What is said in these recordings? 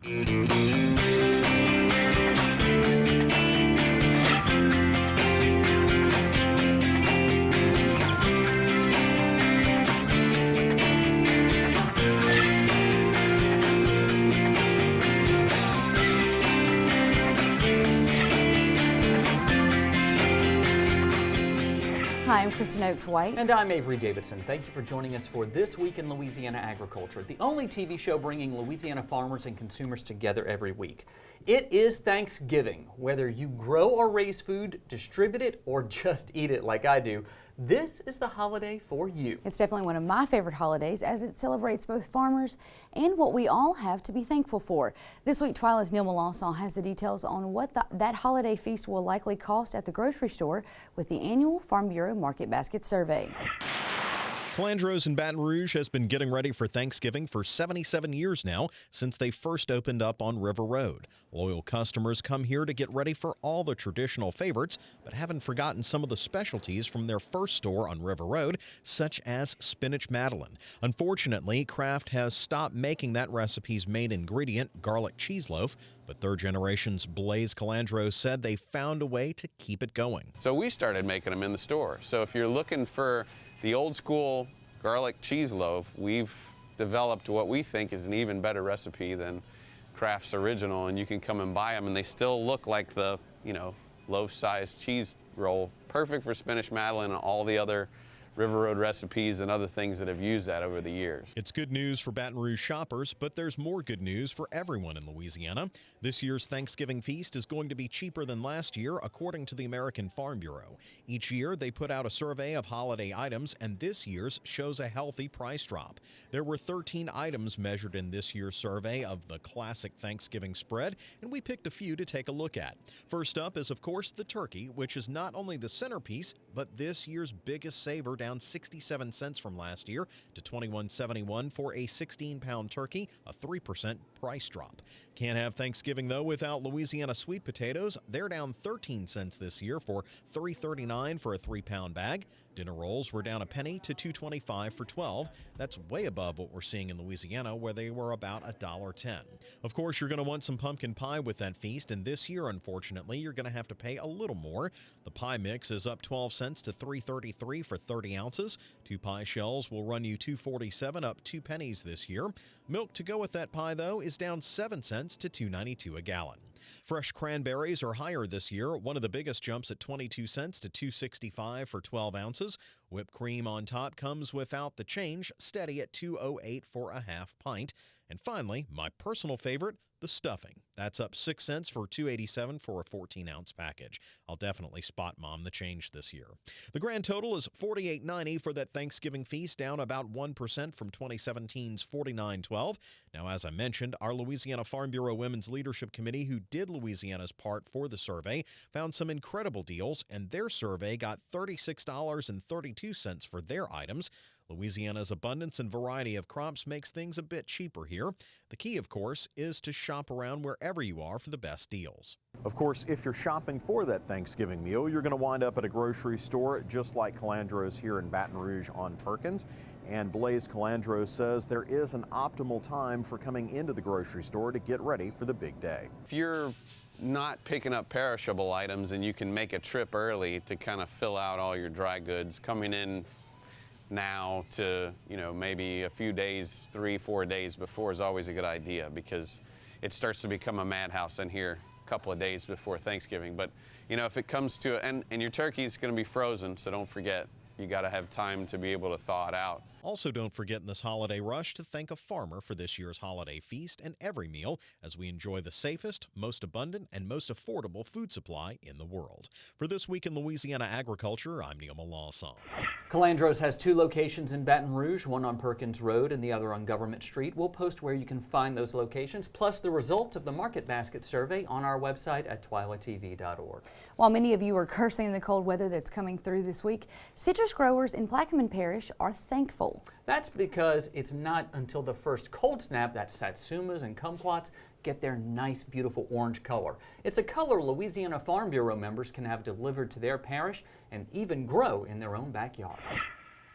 Hi, I'm Kristen Oaks-White. And I'm Avery Davidson. Thank you for joining us for This Week in Louisiana Agriculture, the only TV show bringing Louisiana farmers and consumers together every week. It is Thanksgiving. Whether you grow or raise food, distribute it, or just eat it like I do, this is the holiday for you. It's definitely one of my favorite holidays as it celebrates both farmers and what we all have to be thankful for. This week, Twila's Neil Melanson has the details on what that holiday feast will likely cost at the grocery store with the annual Farm Bureau Marketbasket survey. Calandro's in Baton Rouge has been getting ready for Thanksgiving for 77 years now, since they first opened up on River Road. Loyal customers come here to get ready for all the traditional favorites, but haven't forgotten some of the specialties from their first store on River Road, such as spinach madeleine. Unfortunately, Kraft has stopped making that recipe's main ingredient, garlic cheese loaf, but third generation's Blaze Calandro said they found a way to keep it going. So we started making them in the store. So if you're looking for the old school garlic cheese loaf, we've developed what we think is an even better recipe than Kraft's original, and you can come and buy them and they still look like the, loaf-sized cheese roll. Perfect for spinach madeleine and all the other River Road recipes and other things that have used that over the years. It's good news for Baton Rouge shoppers, but there's more good news for everyone in Louisiana. This year's Thanksgiving feast is going to be cheaper than last year, according to the American Farm Bureau. Each year, they put out a survey of holiday items, and this year's shows a healthy price drop. There were 13 items measured in this year's survey of the classic Thanksgiving spread, and we picked a few to take a look at. First up is, of course, the turkey, which is not only the centerpiece, but this year's biggest saver, down 67 cents from last year to $21.71 for a 16-pound turkey, a 3% price drop. Can't have Thanksgiving, though, without Louisiana sweet potatoes. They're down 13 cents this year for $3.39 for a 3-pound bag. Dinner rolls were down a penny to $2.25 for 12. That's way above what we're seeing in Louisiana, where they were about $1.10. Of course, you're going to want some pumpkin pie with that feast, and this year, unfortunately, you're going to have to pay a little more. The pie mix is up 12 cents to $3.33 for 30 ounces. 2 pie shells will run you $2.47, up 2 pennies this year. Milk to go with that pie, though, is down 7 cents to $2.92 a gallon. Fresh cranberries are higher this year. One of the biggest jumps at 22 cents to $2.65 for 12 ounces. Whipped cream on top comes without the change, steady at $2.08 for a half pint. And finally, my personal favorite, the stuffing. That's up 6 cents for $2.87 for a 14-ounce package. I'll definitely spot Mom the change this year. The grand total is $48.90 for that Thanksgiving feast, down about 1% from 2017's $49.12. Now, as I mentioned, our Louisiana Farm Bureau Women's Leadership Committee, who did Louisiana's part for the survey, found some incredible deals, and their survey got $36.32 for their items. Louisiana's abundance and variety of crops makes things a bit cheaper here. The key, of course, is to shop around wherever you are for the best deals. Of course, if you're shopping for that Thanksgiving meal, you're going to wind up at a grocery store just like Calandro's here in Baton Rouge on Perkins. And Blaze Calandro says there is an optimal time for coming into the grocery store to get ready for the big day. If you're not picking up perishable items and you can make a trip early to kind of fill out all your dry goods, coming in now to, maybe a few days, 3-4 days before is always a good idea, because it starts to become a madhouse in here a couple of days before Thanksgiving. But, if it comes to it, and your turkey is going to be frozen, so don't forget, you got to have time to be able to thaw it out. Also, don't forget in this holiday rush to thank a farmer for this year's holiday feast and every meal, as we enjoy the safest, most abundant, and most affordable food supply in the world. For This Week in Louisiana Agriculture, I'm Neil Melanson. Calandro's has 2 locations in Baton Rouge, one on Perkins Road and the other on Government Street. We'll post where you can find those locations, plus the results of the Marketbasket survey on our website at twilatv.org. While many of you are cursing the cold weather that's coming through this week, citrus growers in Plaquemine Parish are thankful. That's because it's not until the first cold snap that satsumas and kumquats get their nice, beautiful orange color. It's a color Louisiana Farm Bureau members can have delivered to their parish and even grow in their own backyards.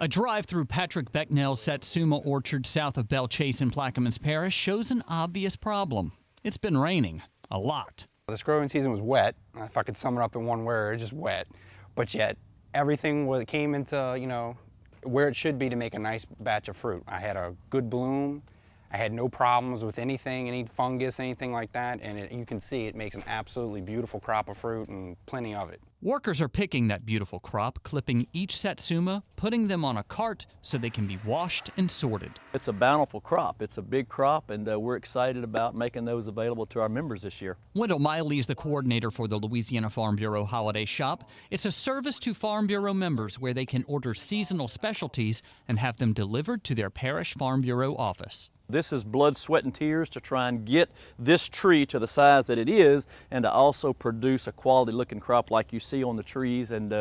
A drive through Patrick Becknell's Satsuma orchard south of Belle Chase in Plaquemines Parish shows an obvious problem. It's been raining a lot. This growing season was wet. If I could sum it up in one word, just wet. But yet everything came into, you know, where it should be to make a nice batch of fruit. I had a good bloom. I had no problems with anything, any fungus, anything like that. And you can see it makes an absolutely beautiful crop of fruit and plenty of it. Workers are picking that beautiful crop, clipping each satsuma, putting them on a cart so they can be washed and sorted. It's a bountiful crop. It's a big crop, and we're excited about making those available to our members this year. Wendell Miley is the coordinator for the Louisiana Farm Bureau Holiday Shop. It's a service to Farm Bureau members where they can order seasonal specialties and have them delivered to their parish Farm Bureau office. This is blood, sweat, and tears to try and get this tree to the size that it is and to also produce a quality looking crop like you see on the trees. And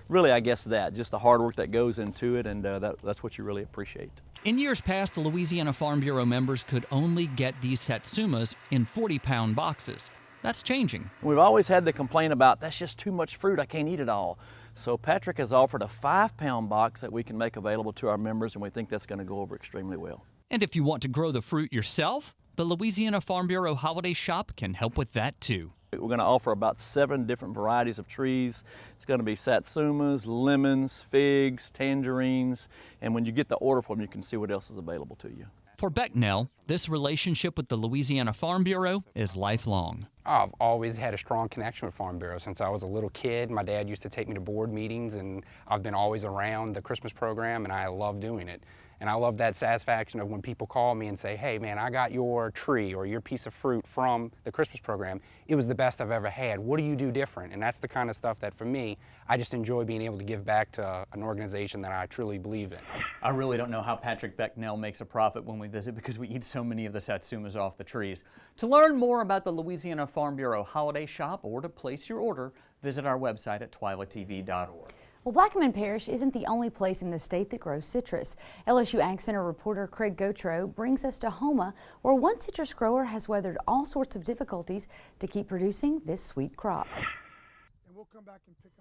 really, I guess just the hard work that goes into it, and that's what you really appreciate. In years past, the Louisiana Farm Bureau members could only get these satsumas in 40-pound boxes. That's changing. We've always had the complaint about, that's just too much fruit, I can't eat it all. So Patrick has offered a 5-pound box that we can make available to our members, and we think that's going to go over extremely well. And if you want to grow the fruit yourself, the Louisiana Farm Bureau Holiday Shop can help with that too. We're going to offer about 7 different varieties of trees. It's going to be satsumas, lemons, figs, tangerines, and when you get the order form, you can see what else is available to you. For Becknell, this relationship with the Louisiana Farm Bureau is lifelong. I've always had a strong connection with Farm Bureau since I was a little kid. My dad used to take me to board meetings, and I've been always around the Christmas program, and I love doing it. And I love that satisfaction of when people call me and say, hey man, I got your tree or your piece of fruit from the Christmas program. It was the best I've ever had. What do you do different? And that's the kind of stuff that for me, I just enjoy being able to give back to an organization that I truly believe in. I really don't know how Patrick Becknell makes a profit when we visit because we eat so many of the satsumas off the trees. To learn more about the Louisiana Farm Bureau Holiday Shop or to place your order, visit our website at twilatv.org. Well, Plaquemine Parish isn't the only place in the state that grows citrus. LSU Ag Center reporter Craig Gautreaux brings us to Houma, where one citrus grower has weathered all sorts of difficulties to keep producing this sweet crop.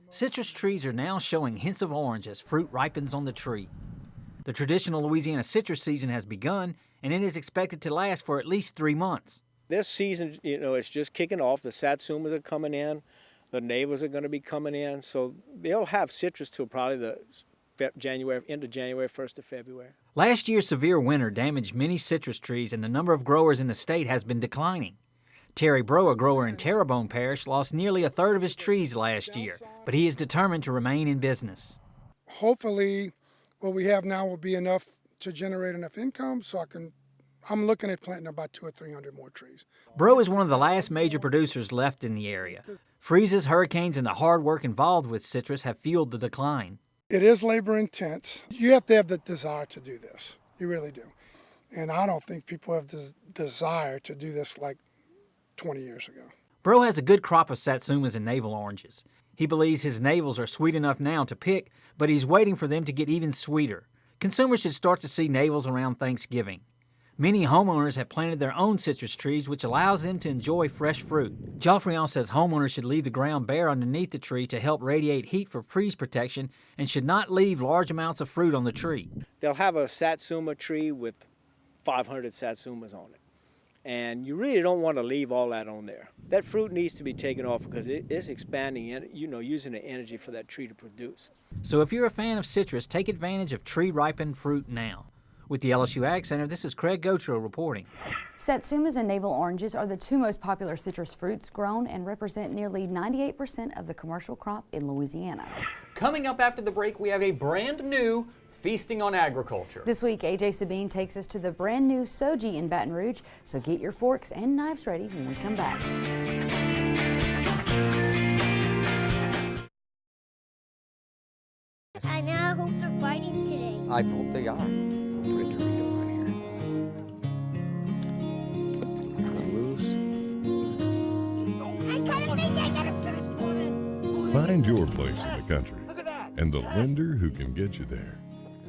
Citrus trees are now showing hints of orange as fruit ripens on the tree. The traditional Louisiana citrus season has begun, and it is expected to last for at least 3 months. This season, it's just kicking off. The satsumas are coming in. The neighbors are going to be coming in, so they'll have citrus till probably the end of January, 1st of February. Last year's severe winter damaged many citrus trees, and the number of growers in the state has been declining. Terry Breaux, a grower in Terrebonne Parish, lost nearly a third of his trees last year, but he is determined to remain in business. Hopefully, what we have now will be enough to generate enough income so I'm looking at planting about 200 or 300 more trees. Breaux is one of the last major producers left in the area. Freezes, hurricanes, and the hard work involved with citrus have fueled the decline. It is labor intense. You have to have the desire to do this. You really do. And I don't think people have the desire to do this like 20 years ago. Breaux has a good crop of satsumas and navel oranges. He believes his navels are sweet enough now to pick, but he's waiting for them to get even sweeter. Consumers should start to see navels around Thanksgiving. Many homeowners have planted their own citrus trees, which allows them to enjoy fresh fruit. Joffrion says homeowners should leave the ground bare underneath the tree to help radiate heat for freeze protection and should not leave large amounts of fruit on the tree. They'll have a satsuma tree with 500 satsumas on it. And you really don't want to leave all that on there. That fruit needs to be taken off because it's expanding, using the energy for that tree to produce. So if you're a fan of citrus, take advantage of tree-ripened fruit now. With the LSU Ag Center, this is Craig Gautreaux reporting. Satsumas and navel oranges are the 2 most popular citrus fruits grown and represent nearly 98% of the commercial crop in Louisiana. Coming up after the break, we have a brand new Feasting on Agriculture. This week, AJ Sabine takes us to the brand new Soji in Baton Rouge, so get your forks and knives ready when we come back. I now hope they're fighting today. I hope they are. Put a Dorito on here. I got a fish! I got a fish! Find your place in the country and the lender who can get you there.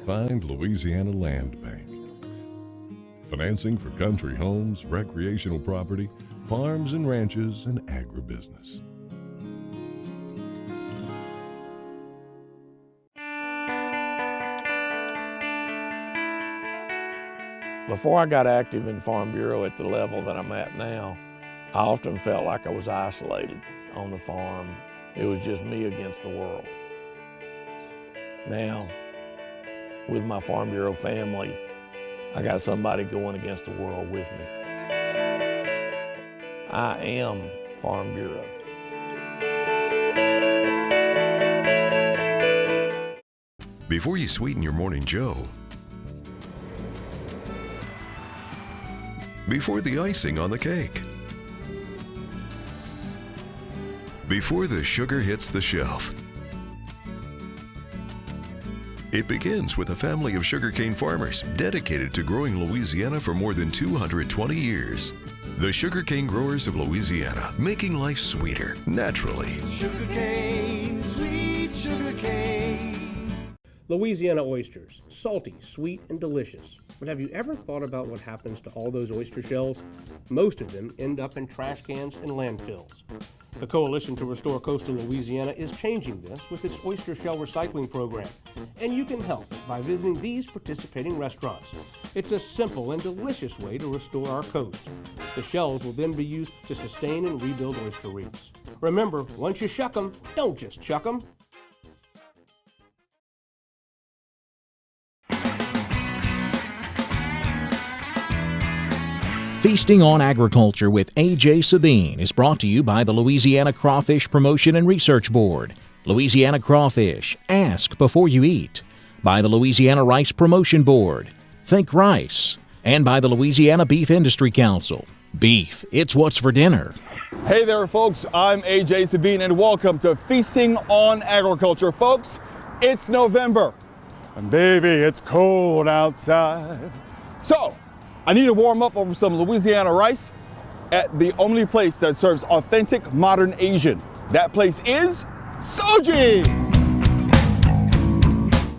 Find Louisiana Land Bank. Financing for country homes, recreational property, farms and ranches, and agribusiness. Before I got active in Farm Bureau at the level that I'm at now, I often felt like I was isolated on the farm. It was just me against the world. Now, with my Farm Bureau family, I got somebody going against the world with me. I am Farm Bureau. Before you sweeten your morning joe, before the icing on the cake, before the sugar hits the shelf, it begins with a family of sugarcane farmers dedicated to growing Louisiana for more than 220 years. The Sugarcane Growers of Louisiana, making life sweeter, naturally. Sugarcane, sweet sugarcane. Louisiana oysters, salty, sweet, and delicious. But have you ever thought about what happens to all those oyster shells? Most of them end up in trash cans and landfills. The Coalition to Restore Coastal Louisiana is changing this with its oyster shell recycling program, and you can help by visiting these participating restaurants. It's a simple and delicious way to restore our coast. The shells will then be used to sustain and rebuild oyster reefs. Remember, once you shuck them, don't just chuck them. Feasting on Agriculture with A.J. Sabine is brought to you by the Louisiana Crawfish Promotion and Research Board, Louisiana Crawfish, Ask Before You Eat, by the Louisiana Rice Promotion Board, Think Rice, and by the Louisiana Beef Industry Council. Beef, it's what's for dinner. Hey there, folks. I'm A.J. Sabine, and welcome to Feasting on Agriculture. Folks, it's November, and baby, it's cold outside. So, I need to warm up over some Louisiana rice at the only place that serves authentic modern Asian. That place is Soji!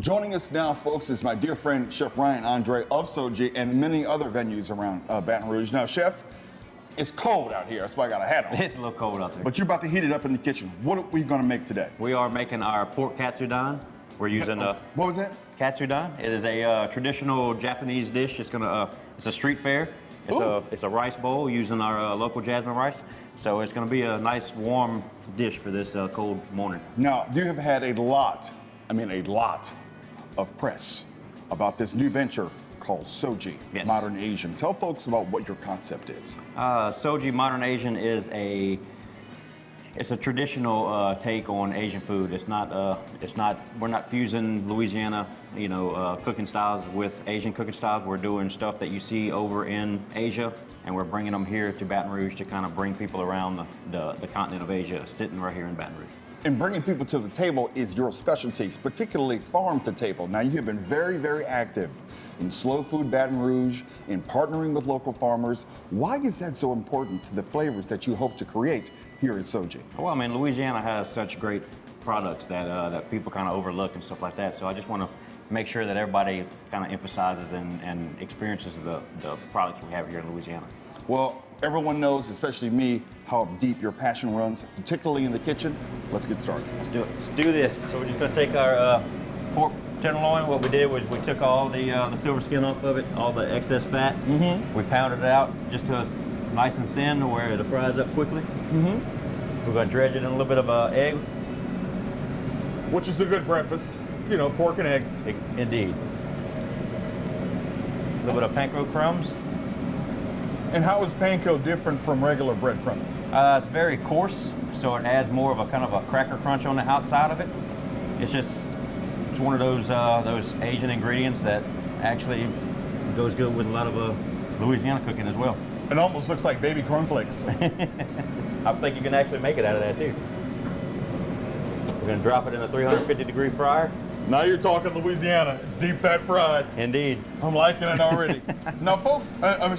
Joining us now, folks, is my dear friend, Chef Ryan Andre of Soji and many other venues around Baton Rouge. Now, Chef, it's cold out here. That's why I got a hat on. It's a little cold out there. But you're about to heat it up in the kitchen. What are we going to make today? We are making our pork katsudon. We're using what was that? Katsudon. It is a traditional Japanese dish. It's a street fare. It's a rice bowl using our local jasmine rice. So it's gonna be a nice warm dish for this cold morning. Now, you have had a lot of press about this new venture called Soji, Modern Asian. Tell folks about what your concept is. Soji Modern Asian is it's a traditional take on Asian food. We're not fusing Louisiana, cooking styles with Asian cooking styles. We're doing stuff that you see over in Asia, and we're bringing them here to Baton Rouge to kind of bring people around the continent of Asia, sitting right here in Baton Rouge. And bringing people to the table is your specialties, particularly farm to table. Now, you have been very, very active in Slow Food Baton Rouge, in partnering with local farmers. Why is that so important to the flavors that you hope to create here at Soji? Well, I mean, Louisiana has such great products that people kind of overlook and stuff like that. So I just want to make sure that everybody kind of emphasizes and experiences the products we have here in Louisiana. Well, everyone knows, especially me, how deep your passion runs, particularly in the kitchen. Let's get started. Let's do it. Let's do this. So we're just going to take our pork tenderloin. What we did was we took all the silver skin off of it, all the excess fat. We pounded it out just to nice and thin to where it fries up quickly. We're going to dredge it in a little bit of egg. Which is a good breakfast, pork and eggs. Indeed. A little bit of panko crumbs. And how is panko different from regular breadcrumbs? It's very coarse, so it adds more of a kind of a cracker crunch on the outside of it. It's one of those Asian ingredients that actually goes good with a lot of Louisiana cooking as well. It almost looks like baby cornflakes. I think you can actually make it out of that too. We're going to drop it in a 350-degree fryer. Now you're talking Louisiana. It's deep fat fried. Indeed. I'm liking it already. Now, folks,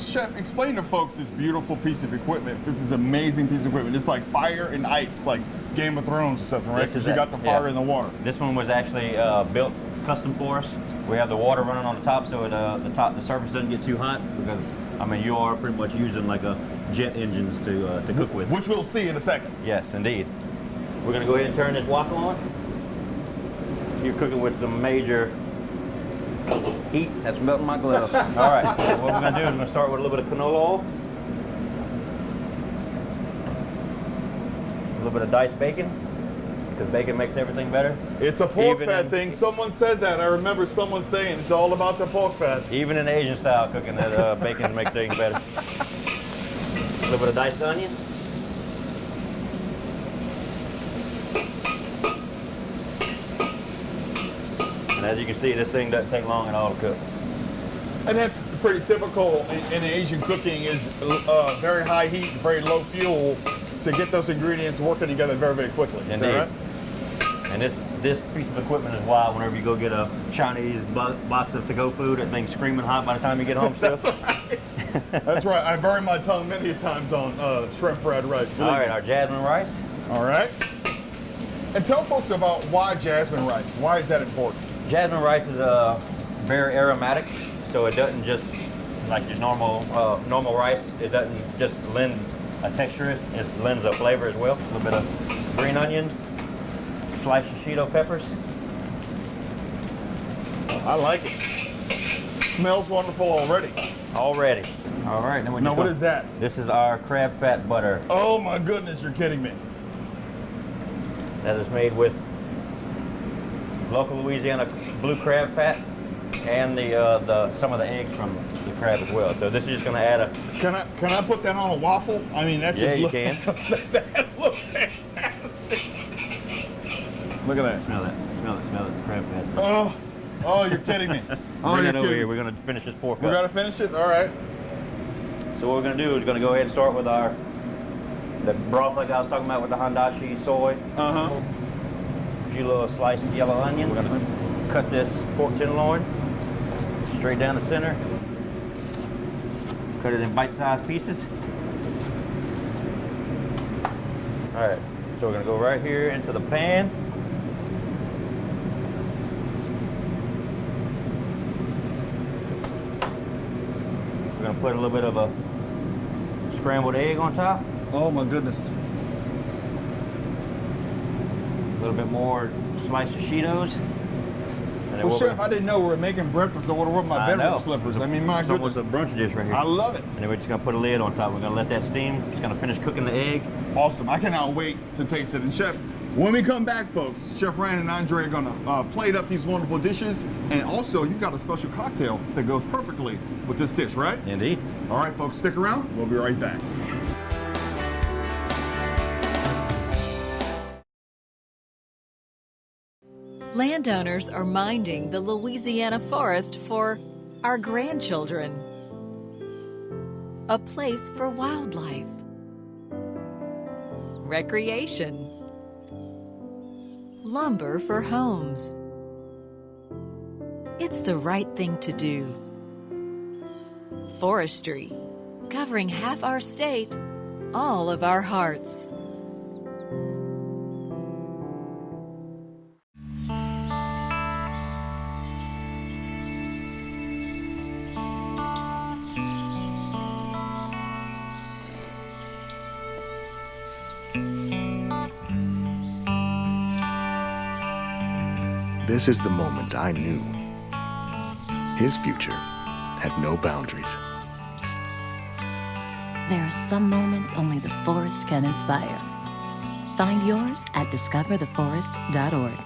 Chef, explain to folks this beautiful piece of equipment. This is an amazing piece of equipment. It's like fire and ice, like Game of Thrones or something, right? Because you got the fire in the water. This one was actually built custom for us. We have the water running on the top, so the surface doesn't get too hot, because you are pretty much using like a jet engines to cook with. Which we'll see in a second. Yes, indeed. We're going to go ahead and turn this wok on. You're cooking with some major heat. That's melting my glove. All right, so what we're going to do is we're going to start with a little bit of canola oil. little bit of diced bacon, because bacon makes everything better. It's a pork fat thing. Someone said that. I remember someone saying it's all about the pork fat. Even in Asian style cooking, that bacon makes things better. A little bit of diced onion. And as you can see, this thing doesn't take long at all to cook. And that's pretty typical in Asian cooking, is very high heat, very low fuel to get those ingredients working together very, very quickly. Is Indeed. that right? And this piece of equipment is wild. Whenever you go get a Chinese box of to-go food, that thing's screaming hot by the time you get home still. That's right. That's right. I burned my tongue many times on shrimp fried rice. All right, our jasmine rice. All right. And tell folks about why jasmine rice. Why is that important? Jasmine rice is very aromatic, so it doesn't just, like your normal rice, it doesn't just lend a texture, it lends a flavor as well. A little bit of green onion, sliced shishito peppers. I like it. Smells wonderful already. Already. All right. Then now what is that? This is our crab fat butter. Oh my goodness, you're kidding me. That is made with local Louisiana blue crab fat and some of the eggs from the crab as well. So this is just going to add a. Can I put that on a waffle? I mean, that just looks. Yeah, you can. That looks fantastic. Look at that. Smell it. Smell it. Smell it. The crab fat. Oh, you're kidding me. Bring it over here. We're going to finish this pork up. We got to finish it. All right. So what we're going to do is going to go ahead and start with the broth like I was talking about with the handashi soy. A few little sliced yellow onions. We're going to cut this pork tenderloin straight down the center. Cut it in bite-sized pieces. All right, so we're going to go right here into the pan. We're going to put a little bit of a scrambled egg on top. Oh my goodness. A little bit more sliced Cheetos. Well, Chef, I didn't know we were making breakfast. I would have worn my bedroom slippers. I mean, my goodness. It's a brunch dish right here. I love it. And then we're just going to put a lid on top. We're going to let that steam. Just going to finish cooking the egg. Awesome. I cannot wait to taste it. And Chef, when we come back, folks, Chef Ryan and Andre are going to plate up these wonderful dishes. And also, you've got a special cocktail that goes perfectly with this dish, right? Indeed. All right, folks, stick around. We'll be right back. Landowners are minding the Louisiana forest for our grandchildren. A place for wildlife, recreation, lumber for homes. It's the right thing to do. Forestry, covering half our state, all of our hearts. This is the moment I knew. His future had no boundaries. There are some moments only the forest can inspire. Find yours at discovertheforest.org.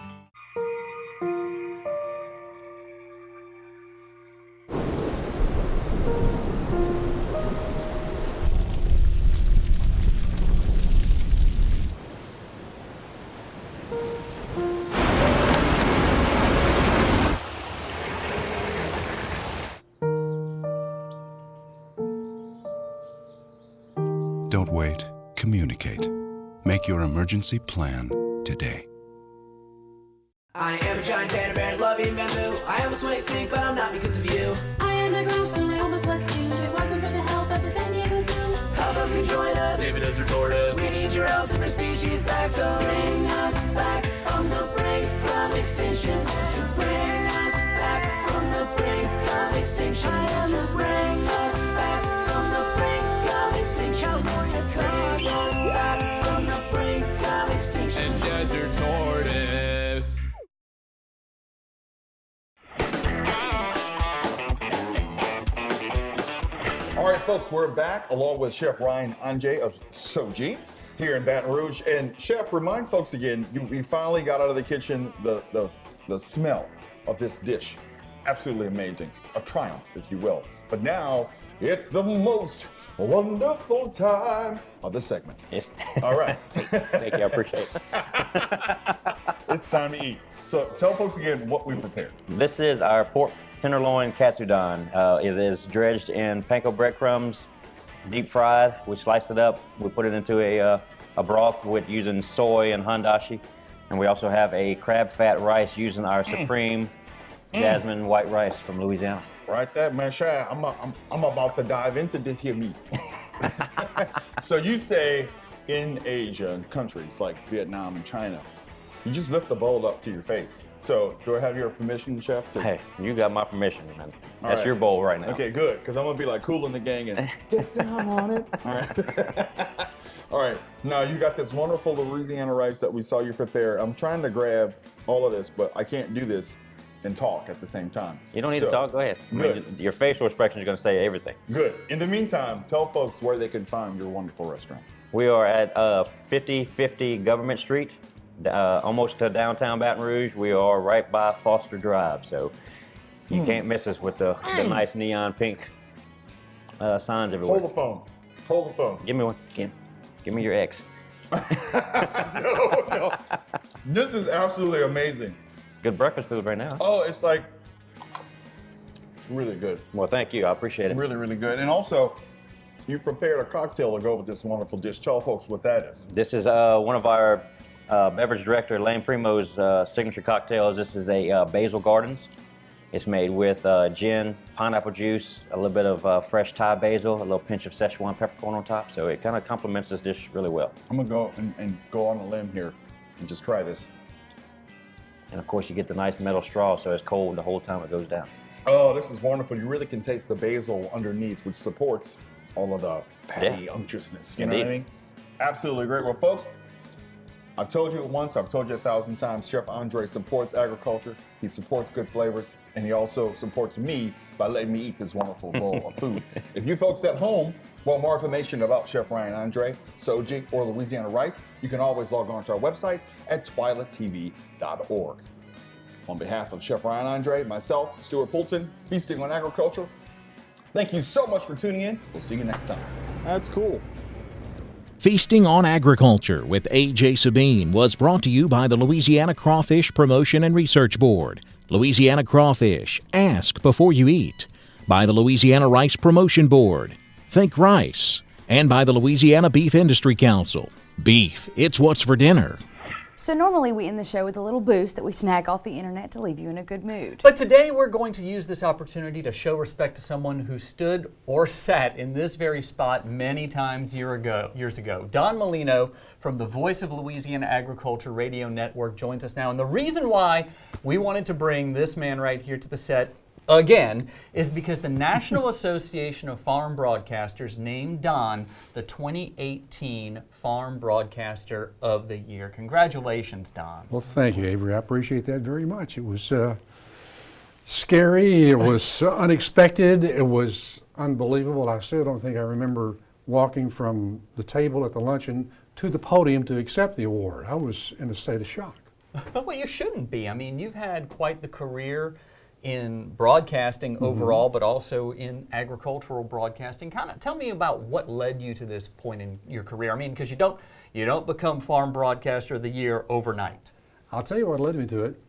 Don't wait. Communicate. Make your emergency plan today. I am a giant panda bear loving bamboo. I almost went extinct, but I'm not because of you. I am a grouse when I almost was too. If it wasn't for the help of the San Diego Zoo. How about you join us? Save it as your tortoise. We need your help to bring species back, so bring us back from the brink of extinction. Bring us back from the brink of extinction. I am the bring us back from the brink of extinction. Bring us back from the brink of extinction. And desert tortoise. All right, folks, we're back along with Chef Ryan Andre of Soji. here in Baton Rouge. And Chef, remind folks again, you finally got out of the kitchen, the smell of this dish. Absolutely amazing. A triumph, if you will. But now, it's the most wonderful time of the segment. Yes. All right. Thank you, I appreciate it. It's time to eat. So tell folks again what we prepared. This is our pork tenderloin katsudon. It is dredged in panko breadcrumbs, deep fried. We slice it up. We put it into a broth with using soy and handashi. And we also have a crab fat rice using our supreme jasmine white rice from Louisiana. Right there, man. Sure, I'm about to dive into this here meat. So you say in Asia, countries like Vietnam and China, you just lift the bowl up to your face. So do I have your permission, Chef? Hey, you got my permission, man. All That's right. your bowl right now. Okay, good, because I'm gonna be like cool in the gang and get down on it. All right. All right, now you got this wonderful Louisiana rice that we saw you prepare. I'm trying to grab all of this, but I can't do this and talk at the same time. You don't need to talk, go ahead. I Good. mean, your facial expression is gonna say everything. Good. In the meantime, tell folks where they can find your wonderful restaurant. We are at 5050 Government Street, almost to downtown Baton Rouge. We are right by Foster Drive, so you can't miss us with the nice neon pink signs everywhere. Hold the phone. Hold the phone. Give me one, Ken. Give me your X. No. This is absolutely amazing. Good breakfast food right now. Oh, it's like really good. Well, thank you. I appreciate it. Really, really good. And also, you've prepared a cocktail to go with this wonderful dish. Tell folks what that is. This is one of our beverage director, Lane Primo's signature cocktails. This is a Basil Gardens. It's made with gin, pineapple juice, a little bit of fresh Thai basil, a little pinch of Szechuan peppercorn on top. So it kind of complements this dish really well. I'm gonna go and go on a limb here and just try this. And of course, you get the nice metal straw, so it's cold the whole time it goes down. Oh, this is wonderful. You really can taste the basil underneath, which supports all of the fatty unctuousness. You know what I mean? Absolutely great. Well, folks, I've told you it once, I've told you 1,000 times, Chef Andre supports agriculture, he supports good flavors, and he also supports me by letting me eat this wonderful bowl of food. If you folks at home want more information about Chef Ryan Andre, Soji, or Louisiana Rice, you can always log on to our website at twilatv.org. On behalf of Chef Ryan Andre, myself, Stuart Poulton, Feasting on Agriculture, thank you so much for tuning in. We'll see you next time. That's cool. Feasting on Agriculture with A.J. Sabine was brought to you by the Louisiana Crawfish Promotion and Research Board. Louisiana Crawfish, ask before you eat. By the Louisiana Rice Promotion Board. Think rice. And by the Louisiana Beef Industry Council. Beef, it's what's for dinner. So normally we end the show with a little boost that we snag off the internet to leave you in a good mood. But today we're going to use this opportunity to show respect to someone who stood or sat in this very spot many times years ago. Don Molino from the Voice of Louisiana Agriculture Radio Network joins us now. And the reason why we wanted to bring this man right here to the set again is because the National Association of Farm Broadcasters named Don the 2018 Farm Broadcaster of the Year. Congratulations, Don. Well, thank you, Avery. I appreciate that very much. It was scary. It was unexpected. It was unbelievable. I still don't think I remember walking from the table at the luncheon to the podium to accept the award. I was in a state of shock. Well, you shouldn't be. I mean, you've had quite the career in broadcasting overall, but also in agricultural broadcasting. Kind of tell me about what led you to this point in your career. I mean, because you don't become Farm Broadcaster of the Year overnight. I'll tell you what led me to it,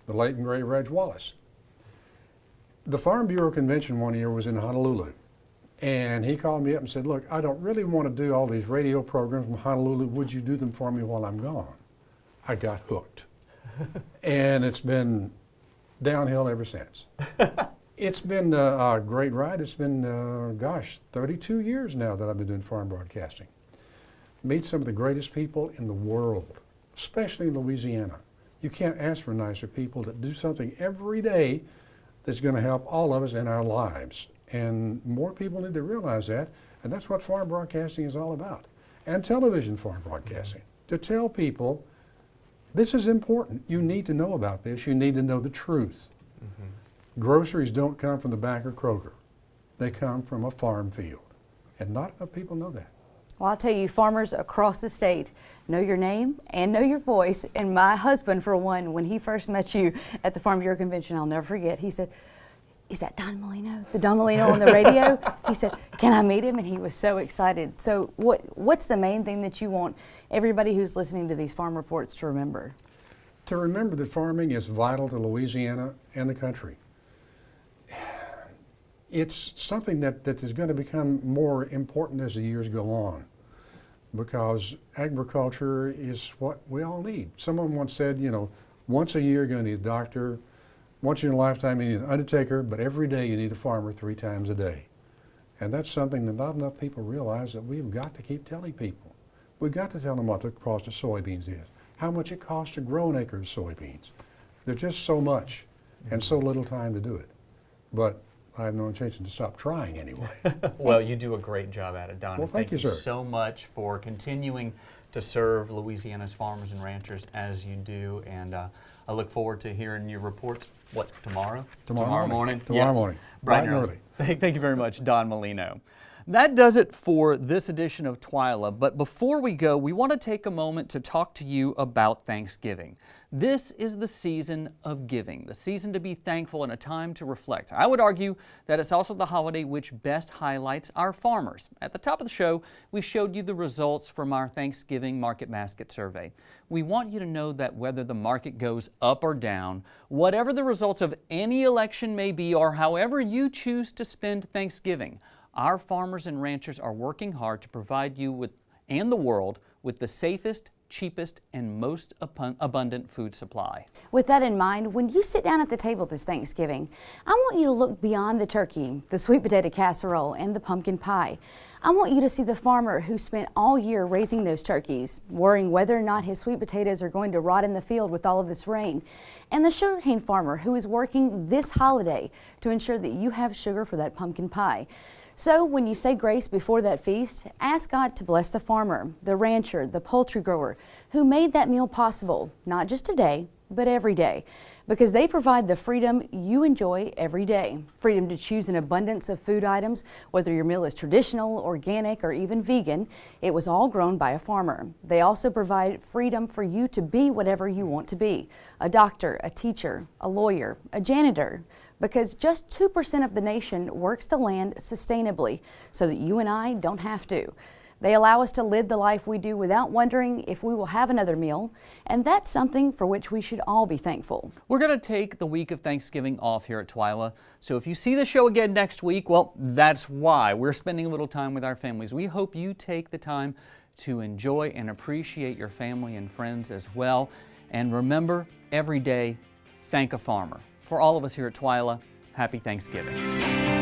the late and great Reg Wallace. The Farm Bureau Convention one year was in Honolulu, and he called me up and said, look, I don't really want to do all these radio programs from Honolulu. Would you do them for me while I'm gone? I got hooked. And it's been downhill ever since. It's been a great ride. It's been, 32 years now that I've been doing farm broadcasting. Meet some of the greatest people in the world, especially in Louisiana. You can't ask for nicer people that do something every day that's going to help all of us in our lives. And more people need to realize that, and that's what farm broadcasting is all about. And television farm broadcasting, to tell people this is important. You need to know about this. You need to know the truth. Groceries don't come from the back of Kroger. They come from a farm field. And not enough people know that. Well, I'll tell you, farmers across the state know your name and know your voice. And my husband, for one, when he first met you at the Farm Bureau Convention, I'll never forget, he said, "Is that Don Molino? The Don Molino on the radio?" He said, "Can I meet him?" And he was so excited. So what's the main thing that you want everybody who's listening to these farm reports to remember? To remember that farming is vital to Louisiana and the country. It's something that is going to become more important as the years go on, because agriculture is what we all need. Someone once said, you know, once a year you're going to need a doctor, once in your lifetime you need an undertaker, but every day you need a farmer 3 times a day. And that's something that not enough people realize, that we've got to keep telling people. We've got to tell them what the cost of soybeans is, how much it costs to grow an acre of soybeans. There's just so much and so little time to do it. But I have no intention to stop trying anyway. Well, you do a great job at it, Don. Well, thank you, sir. So much for continuing to serve Louisiana's farmers and ranchers as you do, and I look forward to hearing your reports. What, tomorrow? Tomorrow morning. Yeah. Tomorrow morning. Bright and early. Thank you very much, Don Molino. That does it for this edition of Twila, but before we go, we want to take a moment to talk to you about Thanksgiving. This is the season of giving, the season to be thankful and a time to reflect. I would argue that it's also the holiday which best highlights our farmers. At the top of the show, we showed you the results from our Thanksgiving Marketbasket survey. We want you to know that whether the market goes up or down, whatever the results of any election may be, or however you choose to spend Thanksgiving, our farmers and ranchers are working hard to provide you and the world with the safest, cheapest, and most abundant food supply. With that in mind, when you sit down at the table this Thanksgiving, I want you to look beyond the turkey, the sweet potato casserole, and the pumpkin pie. I want you to see the farmer who spent all year raising those turkeys, worrying whether or not his sweet potatoes are going to rot in the field with all of this rain, and the sugarcane farmer who is working this holiday to ensure that you have sugar for that pumpkin pie. So when you say grace before that feast, ask God to bless the farmer, the rancher, the poultry grower who made that meal possible, not just today, but every day, because they provide the freedom you enjoy every day. Freedom to choose an abundance of food items, whether your meal is traditional, organic, or even vegan. It was all grown by a farmer. They also provide freedom for you to be whatever you want to be: a doctor, a teacher, a lawyer, a janitor, because just 2% of the nation works the land sustainably so that you and I don't have to. They allow us to live the life we do without wondering if we will have another meal, and that's something for which we should all be thankful. We're going to take the week of Thanksgiving off here at Twila, so if you see the show again next week, well, that's why. We're spending a little time with our families. We hope you take the time to enjoy and appreciate your family and friends as well. And remember, every day, thank a farmer. For all of us here at Twila, happy Thanksgiving.